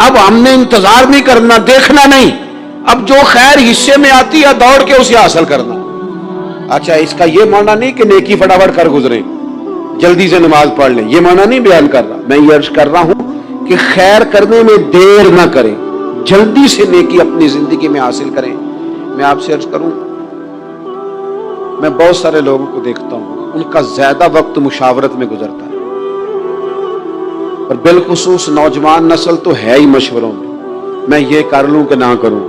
اب ہم نے انتظار نہیں کرنا، دیکھنا نہیں، اب جو خیر حصے میں آتی ہے دوڑ کے اسے حاصل کرنا۔ اچھا، اس کا یہ معنی نہیں کہ نیکی فٹافٹ کر گزریں، جلدی سے نماز پڑھ لیں، یہ معنی نہیں بیان کر رہا۔ میں یہ عرض کر رہا ہوں کہ خیر کرنے میں دیر نہ کریں، جلدی سے نیکی اپنی زندگی میں حاصل کریں۔ میں آپ سے عرض کروں، میں بہت سارے لوگوں کو دیکھتا ہوں، ان کا زیادہ وقت مشاورت میں گزرتا ہے، اور بالخصوص نوجوان نسل تو ہے ہی مشوروں میں یہ کر لوں کہ نہ کروں،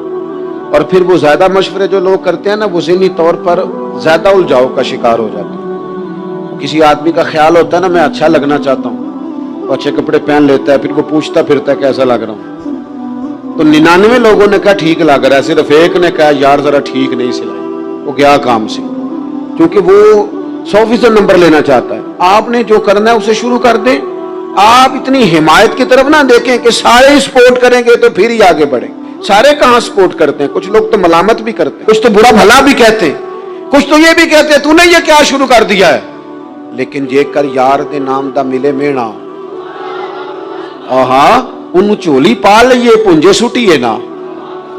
اور پھر وہ زیادہ مشورے جو لوگ کرتے ہیں نا، وہ ذہنی طور پر زیادہ الجھاؤ کا شکار ہو جاتے ہیں۔ کسی آدمی کا خیال ہوتا ہے نا، میں اچھا لگنا چاہتا ہوں، وہ اچھے کپڑے پہن لیتا ہے، پھر وہ پوچھتا پھرتا ہے کیسا لگ رہا ہوں، تو 99 لوگوں نے کہا ٹھیک لگ رہا ہے، صرف ایک نے کہا یار ذرا ٹھیک نہیں سلائی، وہ گیا کام سے، کیونکہ وہ 100% نمبر لینا چاہتا ہے۔ آپ نے جو کرنا ہے اسے شروع کر دیں، آپ اتنی حمایت کی طرف نہ دیکھیں کہ سارے سپورٹ کریں گے تو پھر ہی آگے بڑھیں۔ سارے کہاں سپورٹ کرتے ہیں، کچھ لوگ تو ملامت بھی کرتے ہیں، کچھ تو برا بھلا بھی کہتے ہیں، کچھ تو یہ بھی کہتے ہیں تو نے یہ کیا شروع کر دیا ہے۔ لیکن جے کر یار دے نام دا ملے مینا، ہاں انہوں چولی پا لئیے پونجے سٹیے نا،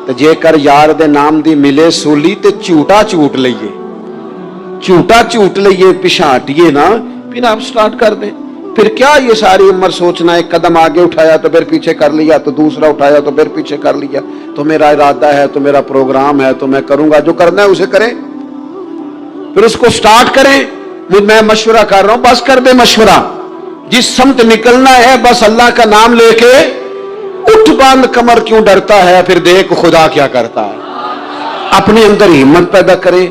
تو جے کر یار دے نام دی ملے سولی تے چوٹا چوٹ لئیے، چوٹا چوٹ لئیے پشانٹیے نا، پھر آپ سٹارٹ کر دیں۔ پھر کیا یہ ساری عمر سوچنا، ایک قدم آگے اٹھایا تو پھر پیچھے کر لیا، تو دوسرا اٹھایا تو پھر پیچھے کر لیا، تو میرا ارادہ ہے، تو میرا پروگرام ہے، تو میں کروں گا، جو کرنا ہے اسے کریں، پھر اس کو سٹارٹ کریں۔ میں مشورہ کر رہا ہوں، بس کر دے مشورہ، جس سمت نکلنا ہے بس اللہ کا نام لے کے اٹھ، باندھ کمر کیوں ڈرتا ہے، پھر دیکھ خدا کیا کرتا ہے۔ اپنے اندر ہمت پیدا کریں،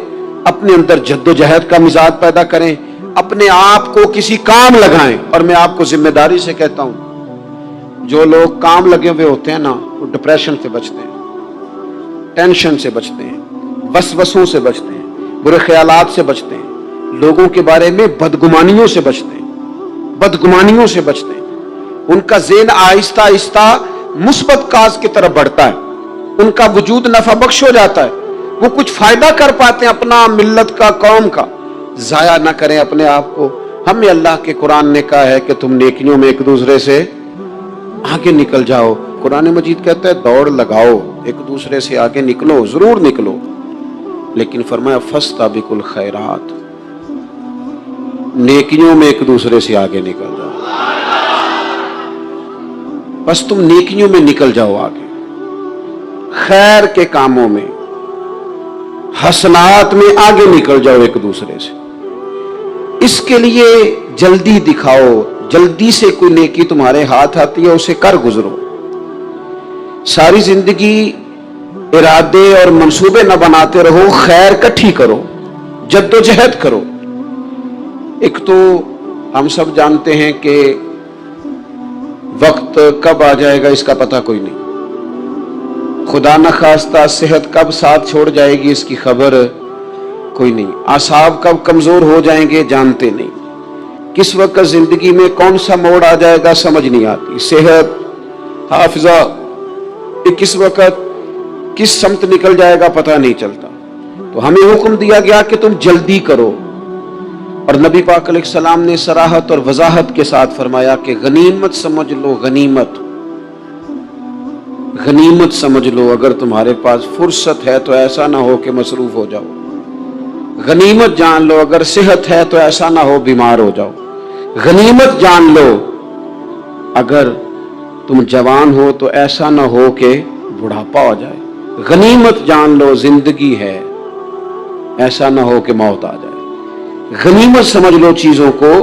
اپنے اندر جد و جہد کا مزاج پیدا کریں، اپنے آپ کو کسی کام لگائیں۔ اور میں آپ کو ذمہ داری سے کہتا ہوں، جو لوگ کام لگے ہوئے ہوتے ہیں نا، وہ ڈپریشن سے بچتے ہیں، ٹینشن سے بچتے ہیں، وسوسوں سے بچتے ہیں، برے خیالات سے بچتے ہیں، لوگوں کے بارے میں بدگمانیوں سے بچتے ہیں، بدگمانیوں سے بچتے ہیں۔ ان کا ذہن آہستہ آہستہ مثبت کاز کی طرف بڑھتا ہے، ان کا وجود نفع بخش ہو جاتا ہے، وہ کچھ فائدہ کر پاتے ہیں اپنا، ملت کا، قوم کا۔ ضائع نہ کریں اپنے آپ کو۔ ہمیں اللہ کے قرآن نے کہا ہے کہ تم نیکیوں میں ایک دوسرے سے آگے نکل جاؤ۔ قرآن مجید کہتا ہے دوڑ لگاؤ، ایک دوسرے سے آگے نکلو، ضرور نکلو، لیکن فرمایا فاستبقوا الخیرات، نیکیوں میں ایک دوسرے سے آگے نکل جاؤ۔ بس تم نیکیوں میں نکل جاؤ آگے، خیر کے کاموں میں، حسنات میں آگے نکل جاؤ ایک دوسرے سے۔ اس کے لیے جلدی دکھاؤ، جلدی سے کوئی نیکی تمہارے ہاتھ آتی ہے اسے کر گزرو۔ ساری زندگی ارادے اور منصوبے نہ بناتے رہو، خیر کٹھی کرو، جد و جہد کرو۔ ایک تو ہم سب جانتے ہیں کہ وقت کب آ جائے گا اس کا پتہ کوئی نہیں، خدا نخواستہ صحت کب ساتھ چھوڑ جائے گی اس کی خبر کوئی نہیں، اعصاب کب کمزور ہو جائیں گے جانتے نہیں، کس وقت زندگی میں کون سا موڑ آ جائے گا سمجھ نہیں آتی، صحت، حافظہ، کس وقت کس سمت نکل جائے گا پتہ نہیں چلتا۔ تو ہمیں حکم دیا گیا کہ تم جلدی کرو، اور نبی پاک علیہ السلام نے صراحت اور وضاحت کے ساتھ فرمایا کہ غنیمت سمجھ لو، غنیمت غنیمت سمجھ لو، اگر تمہارے پاس فرصت ہے تو ایسا نہ ہو کہ مصروف ہو جاؤ، غنیمت جان لو اگر صحت ہے تو ایسا نہ ہو بیمار ہو جاؤ، غنیمت جان لو اگر تم جوان ہو تو ایسا نہ ہو کہ بڑھاپا ہو جائے، غنیمت جان لو زندگی ہے، ایسا نہ ہو کہ موت آ جائے۔ غنیمت سمجھ لو چیزوں کو،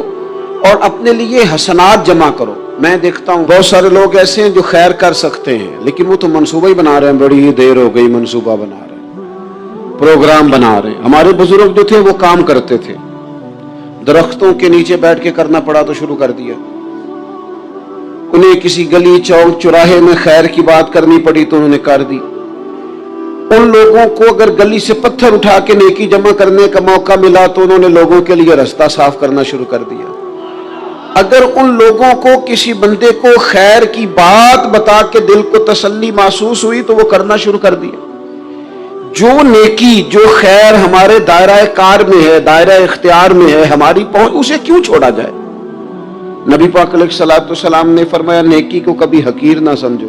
اور اپنے لیے حسنات جمع کرو۔ میں دیکھتا ہوں بہت سارے لوگ ایسے ہیں جو خیر کر سکتے ہیں، لیکن وہ تو منصوبہ ہی بنا رہے ہیں، بڑی ہی دیر ہو گئی منصوبہ بنا رہے ہیں، پروگرام بنا رہے ہیں۔ ہمارے بزرگ جو تھے وہ کام کرتے تھے، درختوں کے نیچے بیٹھ کے کرنا پڑا تو شروع کر دیا، انہیں کسی گلی چوک چوراہے میں خیر کی بات کرنی پڑی تو انہوں نے کر دی۔ ان لوگوں کو اگر گلی سے پتھر اٹھا کے نیکی جمع کرنے کا موقع ملا تو انہوں نے لوگوں کے لیے راستہ صاف کرنا شروع کر دیا۔ اگر ان لوگوں کو کسی بندے کو خیر کی بات بتا کے دل کو تسلی محسوس ہوئی تو وہ کرنا شروع کر دیا۔ جو نیکی، جو خیر ہمارے دائرہ کار میں ہے، دائرہ اختیار میں ہے، ہماری پہنچ، اسے کیوں چھوڑا جائے؟ نبی پاک علیہ الصلوۃ والسلام نے فرمایا نیکی کو کبھی حقیر نہ سمجھو،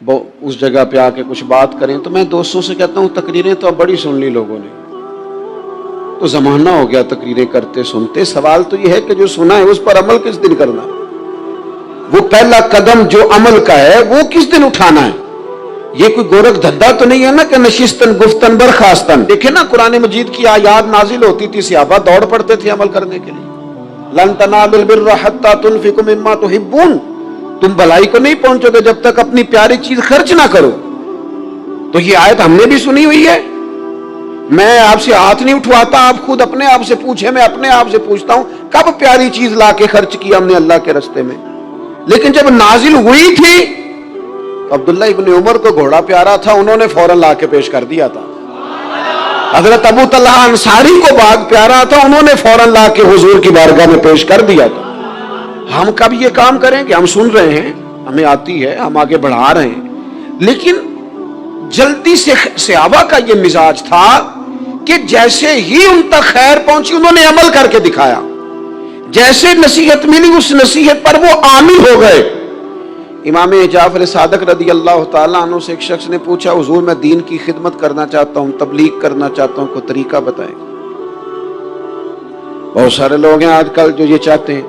اس جگہ پہ آ کے کچھ بات کریں تو میں دوستوں سے کہتا ہوں تقریریں تو اب بڑی سن لی لوگوں نے، تو زمانہ ہو گیا تقریریں کرتے سنتے. سوال تو یہ ہے کہ جو سنا ہے اس پر عمل کس دن کرنا ہے؟ وہ پہلا قدم جو عمل کا ہے وہ کس دن اٹھانا ہے؟ یہ کوئی گورکھ دھندا تو نہیں ہے نا کہ نشستن گفتن برخاستن. دیکھیں نا قرآن مجید کی آیات نازل ہوتی تھی، صحابہ دوڑ پڑتے تھے عمل کرنے کے لیے. لن تنالوا البر حتى تنفقوا مما تحبون، تم بھلائی کو نہیں پہنچو گے جب تک اپنی پیاری چیز خرچ نہ کرو. تو یہ آیت ہم نے بھی سنی ہوئی ہے. میں آپ سے ہاتھ نہیں اٹھواتا، آپ خود اپنے آپ سے پوچھیں. میں اپنے آپ سے پوچھتا ہوں کب پیاری چیز لا کے خرچ کیا ہم نے اللہ کے راستے میں؟ لیکن جب نازل ہوئی تھی تو عبداللہ ابن عمر کو گھوڑا پیارا تھا، انہوں نے فوراً لا کے پیش کر دیا تھا. حضرت ابو طلحہ انصاری کو باغ پیارا تھا، انہوں نے فوراً لا کے حضور کی بارگاہ میں پیش کر دیا تھا. ہم کب یہ کام کریں کہ ہم سن رہے ہیں، ہمیں آتی ہے، ہم آگے بڑھا رہے ہیں، لیکن جلدی سے صحابہ کا یہ مزاج تھا کہ جیسے ہی ان تک خیر پہنچی انہوں نے عمل کر کے دکھایا. جیسے نصیحت ملی اس نصیحت پر وہ عامل ہو گئے. امام جعفر صادق رضی اللہ تعالیٰ عنہ سے ایک شخص نے پوچھا حضور میں دین کی خدمت کرنا چاہتا ہوں، تبلیغ کرنا چاہتا ہوں، کوئی طریقہ بتائیں. بہت سارے لوگ ہیں آج کل جو یہ چاہتے ہیں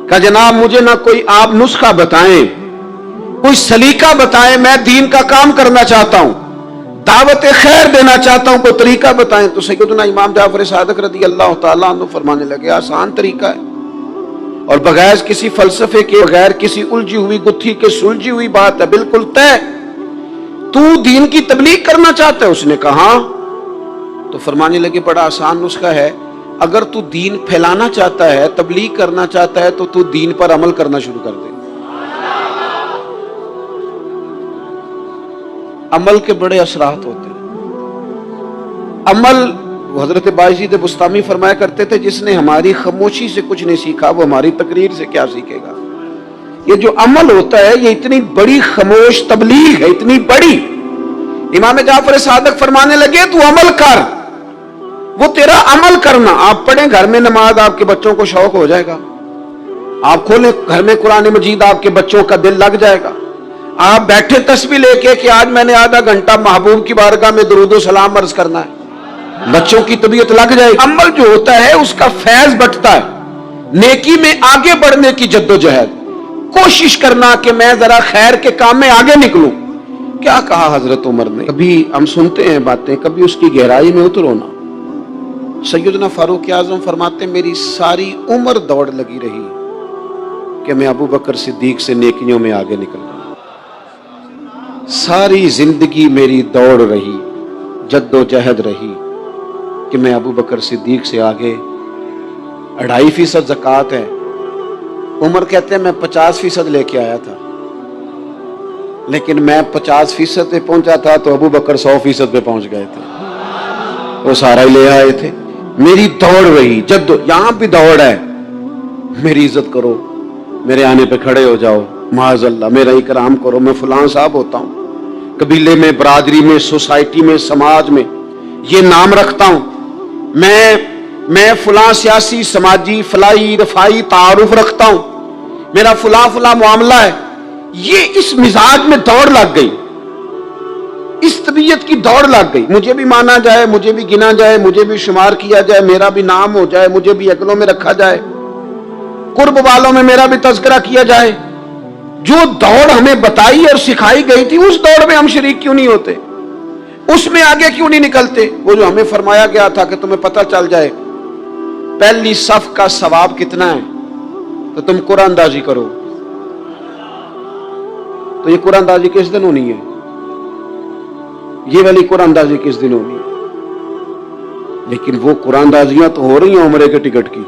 کہ جناب مجھے نہ کوئی آپ نسخہ بتائیں، کوئی سلیقہ بتائیں، میں دین کا کام کرنا چاہتا ہوں، دعوت خیر دینا چاہتا ہوں، کوئی طریقہ بتائیں. تو سیدنا امام جعفر صادق رضی اللہ تعالیٰ عنہ فرمانے لگے آسان طریقہ ہے اور بغیر کسی فلسفے کے، بغیر کسی الجھی ہوئی گتھی کے سلجھی ہوئی بات ہے، بالکل طے. تو دین کی تبلیغ کرنا چاہتا ہے؟ اس نے کہا. تو فرمانے لگے بڑا آسان نسخہ ہے، اگر تو دین پھیلانا چاہتا ہے، تبلیغ کرنا چاہتا ہے تو دین پر عمل کرنا شروع کر دے. عمل کے بڑے اثرات ہوتے ہیں. عمل، حضرت باعزید بستامی فرمایا کرتے تھے جس نے ہماری خاموشی سے کچھ نہیں سیکھا وہ ہماری تقریر سے کیا سیکھے گا. یہ جو عمل ہوتا ہے یہ اتنی بڑی خاموش تبلیغ ہے، اتنی بڑی. امام جعفر صادق فرمانے لگے تو عمل کر، وہ تیرا عمل کرنا. آپ پڑھیں گھر میں نماز، آپ کے بچوں کو شوق ہو جائے گا. آپ کھولیں گھر میں قرآن مجید، آپ کے بچوں کا دل لگ جائے گا. آپ بیٹھے تسبیح لے کے کہ آج میں نے آدھا گھنٹہ محبوب کی بارگاہ میں درود و سلام عرض کرنا ہے، بچوں کی طبیعت لگ جائے گی. عمل جو ہوتا ہے اس کا فیض بٹتا ہے. نیکی میں آگے بڑھنے کی جد و جہد، کوشش کرنا کہ میں ذرا خیر کے کام میں آگے نکلوں. کیا کہا حضرت عمر نے؟ کبھی ہم سنتے ہیں باتیں، کبھی اس کی گہرائی میں اترو نا. سیدنا فاروق اعظم فرماتے میری ساری عمر دوڑ لگی رہی کہ میں ابو بکر صدیق سے نیکیوں میں آگے نکلوں. ساری زندگی میری دوڑ رہی، جد و جہد رہی کہ میں ابو بکر صدیق سے آگے. 2.5% زکوٰۃ ہے. عمر کہتے ہیں میں 50% لے کے آیا تھا، لیکن میں 50% پہ پہنچا تھا تو ابو بکر 100% پہ پہنچ گئے تھے، وہ سارا ہی لے آئے تھے. میری دوڑ رہی، جد یہاں بھی دوڑ ہے. میری عزت کرو، میرے آنے پہ کھڑے ہو جاؤ، معاذ اللہ میرا اکرام کرو، میں فلاں صاحب ہوتا ہوں، قبیلے میں، برادری میں، سوسائٹی میں، سماج میں یہ نام رکھتا ہوں، میں فلاں سیاسی، سماجی، فلاحی، رفائی تعارف رکھتا ہوں، میرا فلاں معاملہ ہے. یہ اس مزاج میں دوڑ لگ گئی، اس طبیعت کی دوڑ لگ گئی. مجھے بھی مانا جائے، مجھے بھی گنا جائے، مجھے بھی شمار کیا جائے، میرا بھی نام ہو جائے، مجھے بھی اگلوں میں رکھا جائے، قرب والوں میں میرا بھی تذکرہ کیا جائے. جو دوڑ ہمیں بتائی اور سکھائی گئی تھی اس دوڑ میں ہم شریک کیوں نہیں ہوتے؟ اس میں آگے کیوں نہیں نکلتے؟ وہ جو ہمیں فرمایا گیا تھا کہ تمہیں پتہ چل جائے پہلی صف کا ثواب کتنا ہے تو تم قرآن اندازی کرو. تو یہ قرآن اندازی کس دن ہونی ہے؟ یہ والی قرآن اندازی کس دن ہونی ہے؟ لیکن وہ قرآن اندازیاں تو ہو رہی ہیں عمرے کے ٹکٹ کی.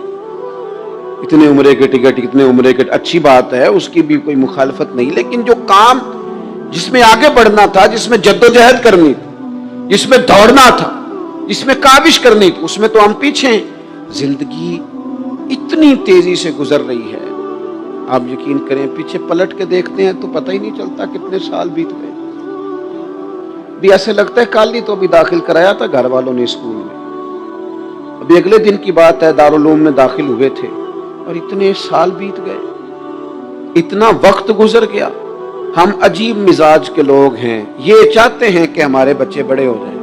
اتنے عمرے کے ٹکٹ، اتنے عمرے کے، اچھی بات ہے، اس کی بھی کوئی مخالفت نہیں، لیکن جو کام جس میں آگے بڑھنا تھا، جس میں جد و جہد کرنی تھی، جس میں دوڑنا تھا، جس میں کاوش کرنی تھی، اس میں تو ہم پیچھے ہیں. زندگی اتنی تیزی سے گزر رہی ہے، آپ یقین کریں پیچھے پلٹ کے دیکھتے ہیں تو پتہ ہی نہیں چلتا کتنے سال بیت گئے. بھی ایسے لگتا ہے کل ہی تو ابھی داخل کرایا تھا گھر والوں نے اسکول میں، ابھی اگلے دن کی بات ہے دارالعلوم میں داخل ہوئے تھے اور اتنے سال بیت گئے، اتنا وقت گزر گیا. ہم عجیب مزاج کے لوگ ہیں، یہ چاہتے ہیں کہ ہمارے بچے بڑے ہو جائیں،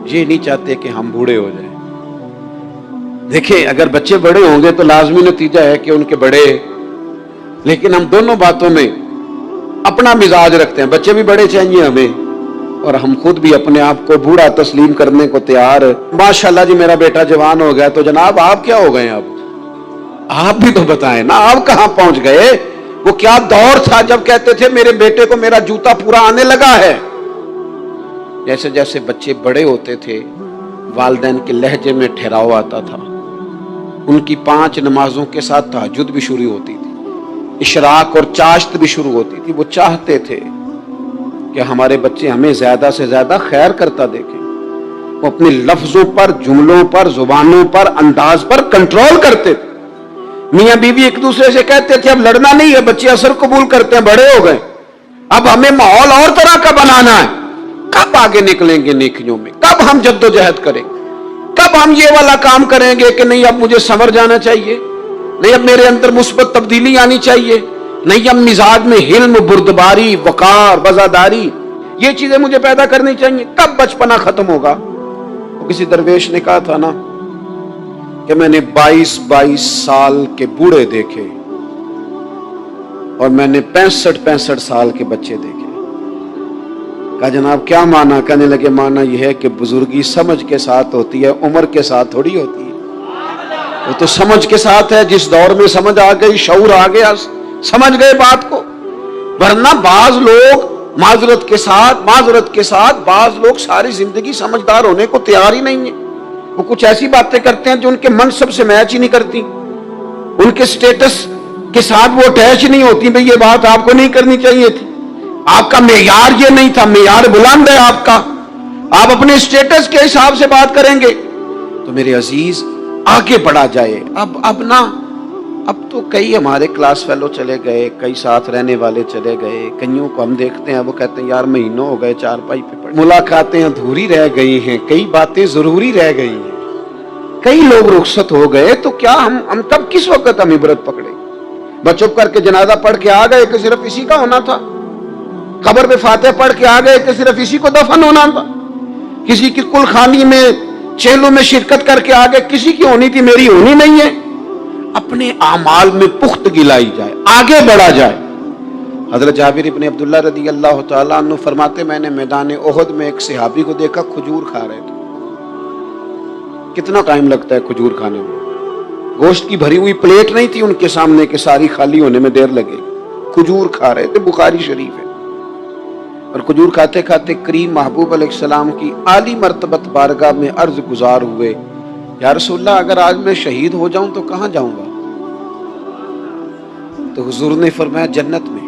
یہ نہیں چاہتے کہ ہم بوڑھے ہو جائیں۔ دیکھیں اگر بچے بڑے ہوں گے تو لازمی نتیجہ ہے کہ ان کے بڑے، لیکن ہم دونوں باتوں میں اپنا مزاج رکھتے ہیں، بچے بھی بڑے چاہیے ہمیں اور ہم خود بھی اپنے آپ کو بوڑھا تسلیم کرنے کو تیار۔ ماشاءاللہ جی میرا بیٹا جوان ہو گیا، تو جناب آپ کیا ہو گئے؟ اب آپ بھی تو بتائیں نا، آپ کہاں پہنچ گئے؟ وہ کیا دور تھا جب کہتے تھے میرے بیٹے کو میرا جوتا پورا آنے لگا ہے۔ جیسے جیسے بچے بڑے ہوتے تھے والدین کے لہجے میں ٹھہراؤ آتا تھا، ان کی 5 نمازوں کے ساتھ تہجد بھی شروع ہوتی تھی، اشراق اور چاشت بھی شروع ہوتی تھی۔ وہ چاہتے تھے کہ ہمارے بچے ہمیں زیادہ سے زیادہ خیر کرتا دیکھیں، وہ اپنے لفظوں پر، جملوں پر، زبانوں پر، انداز پر کنٹرول کرتے تھے۔ میاں بیوی ایک دوسرے سے کہتے تھے اب لڑنا نہیں ہے، بچے اثر قبول کرتے ہیں، بڑے ہو گئے، اب ہمیں ماحول اور طرح کا بنانا ہے۔ کب آگے نکلیں گے نیکیوں میں؟ کب ہم جدوجہد کریں گے؟ کب ہم یہ والا کام کریں گے کہ نہیں اب مجھے سنور جانا چاہیے، نہیں اب میرے اندر مثبت تبدیلی آنی چاہیے، نہیں اب مزاج میں حلم، بردباری، وقار، وفاداری، یہ چیزیں مجھے پیدا کرنی چاہیے؟ کب بچپنا ختم ہوگا؟ کسی درویش نے کہا تھا نا کہ میں نے 22 سال کے بوڑھے دیکھے اور میں نے 65 سال کے بچے دیکھے۔ کہا جناب کیا معنی؟ کہنے لگے معنی یہ ہے کہ بزرگی سمجھ کے ساتھ ہوتی ہے، عمر کے ساتھ تھوڑی ہوتی ہے۔ وہ تو سمجھ کے ساتھ ہے، جس دور میں سمجھ آ گئی، شعور آ گیا، سمجھ گئے بات کو۔ ورنہ بعض لوگ معذرت کے ساتھ بعض لوگ ساری زندگی سمجھدار ہونے کو تیار ہی نہیں ہیں۔ وہ کچھ ایسی باتیں کرتے ہیں جو ان کے منصب سے میچ ہی نہیں کرتی، ان کے سٹیٹس کے ساتھ وہ اٹیچ نہیں ہوتی۔ بھئی یہ بات آپ کو نہیں کرنی چاہیے تھی، آپ کا معیار یہ نہیں تھا، معیار بلند ہے آپ کا، آپ اپنے سٹیٹس کے حساب سے بات کریں گے۔ تو میرے عزیز آگے بڑھا جائے۔ اب تو کئی ہمارے کلاس فیلو چلے گئے، کئی ساتھ رہنے والے چلے گئے، کئیوں کو ہم دیکھتے ہیں وہ کہتے ہیں یار مہینوں ہو گئے چارپائی پہ پڑے، ملاقاتیں ادھوری رہ گئی ہیں، کئی باتیں ضروری رہ گئی ہیں، کئی لوگ رخصت ہو گئے، تو کیا ہم تب کس وقت ہم عبرت پکڑے؟ بس چپ کر کے جنازہ پڑھ کے آ گئے کہ صرف اسی کا ہونا تھا، قبر پہ فاتح پڑھ کے آ گئے کہ صرف اسی کو دفن ہونا تھا، کسی کی کل خانی میں چہلوں میں شرکت کر کے آ گئے، کسی کی ہونی تھی میری ہونی نہیں ہے۔ اپنے اعمال میں پختگی لائی جائے، آگے بڑھا جائے۔ حضرت جابر ابن عبداللہ رضی اللہ تعالیٰ عنہ فرماتے میں نے میدان احد میں ایک صحابی کو دیکھا کھجور کھا رہے تھے۔ کتنا ٹائم لگتا ہے کھجور کھانے میں؟ گوشت کی بھری ہوئی پلیٹ نہیں تھی ان کے سامنے کہ ساری خالی ہونے میں دیر لگے، کھجور کھا رہے تھے، بخاری شریف ہے۔ اور کھجور کھاتے کھاتے کریم محبوب علیہ السلام کی عالی مرتبت بارگاہ میں عرض گزار ہوئے یا رسول اللہ اگر آج میں شہید ہو جاؤں تو کہاں جاؤں گا؟ تو حضور نے فرمایا جنت میں۔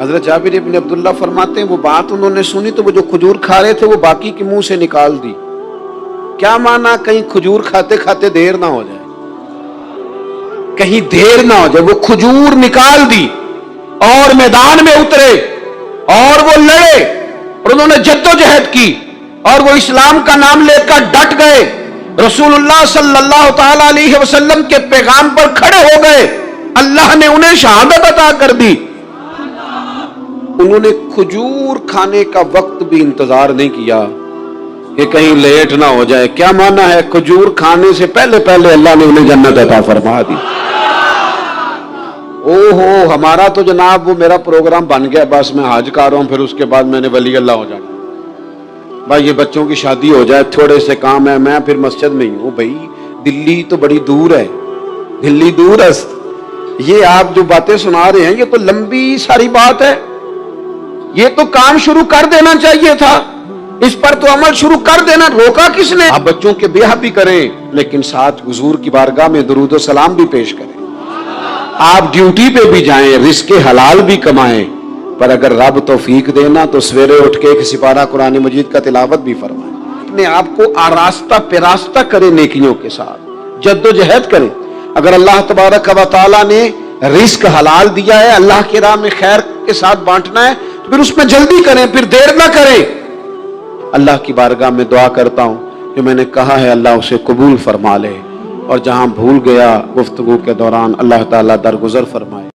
حضرت جابر ابن عبداللہ فرماتے ہیں وہ بات انہوں نے سنی تو وہ جو کھجور کھا رہے تھے وہ باقی کے منہ سے نکال دی۔ کیا معنی؟ کہیں کھجور کھاتے کھاتے دیر نہ ہو جائے، کہیں دیر نہ ہو جائے۔ وہ کھجور نکال دی اور میدان میں اترے اور وہ لڑے اور انہوں نے جدوجہد کی اور وہ اسلام کا نام لے کر ڈٹ گئے، رسول اللہ صلی اللہ تعالی علیہ وسلم کے پیغام پر کھڑے ہو گئے، اللہ نے انہیں شہادت عطا کر دی۔ انہوں نے کھجور کھانے کا وقت بھی انتظار نہیں کیا کہ کہیں لیٹ نہ ہو جائے۔ کیا معنی ہے؟ کھجور کھانے سے پہلے پہلے اللہ نے انہیں جنت عطا فرما دی۔ اوہو ہمارا تو جناب وہ میرا پروگرام بن گیا، بس میں حج کر رہا ہوں، پھر اس کے بعد میں نے ولی اللہ ہو جانا، بھائی یہ بچوں کی شادی ہو جائے، تھوڑے سے کام ہے، میں پھر مسجد میں ہی ہوں۔ بھائی دلی تو بڑی دور ہے، دلی دور ہے، یہ آپ جو باتیں سنا رہے ہیں یہ تو لمبی ساری بات ہے، یہ تو کام شروع کر دینا چاہیے تھا، اس پر تو عمل شروع کر دینا، روکا کس نے؟ آپ بچوں کے بیاہ بھی کریں لیکن ساتھ حضور کی بارگاہ میں درود و سلام بھی پیش کریں، آپ ڈیوٹی پہ بھی جائیں، رزق حلال بھی کمائیں، پر اگر رب توفیق دینا تو سویرے اٹھ کے ایک سپارہ قرآن مجید کا تلاوت بھی فرمائیں، اپنے آپ کو آراستہ پیراستہ کریں، نیکیوں کے ساتھ جدوجہد کریں۔ اگر اللہ تبارک و تعالیٰ نے رزق حلال دیا ہے، اللہ کی راہ میں خیر کے ساتھ بانٹنا ہے، تو پھر اس میں جلدی کریں، پھر دیر نہ کریں۔ اللہ کی بارگاہ میں دعا کرتا ہوں جو میں نے کہا ہے اللہ اسے قبول فرما لے، اور جہاں بھول گیا گفتگو کے دوران اللہ تعالیٰ درگزر فرمائے۔